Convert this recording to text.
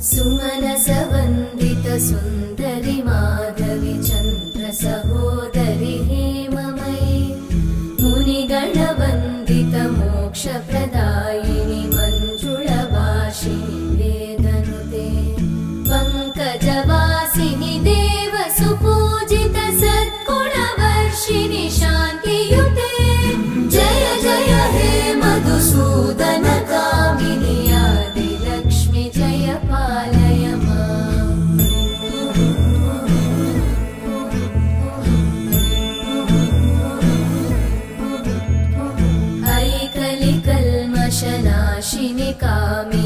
सुमनसवन्दित सुन्दरि माधवि चन्द्र सहोदरि हेममयि मुनिगणवन्दित मोक्षप्रदायिनि मञ्जुळभाषिणि वेदनुते पङ्कजवासिनि देवसुपूजित सद्गुणवर्षिणि शान्तियुते जय जय हे मधुसूदन कामिनि आदिलक्ष्मि जय पालय माम्। ऐकलिकल्मषनाशिनि कामि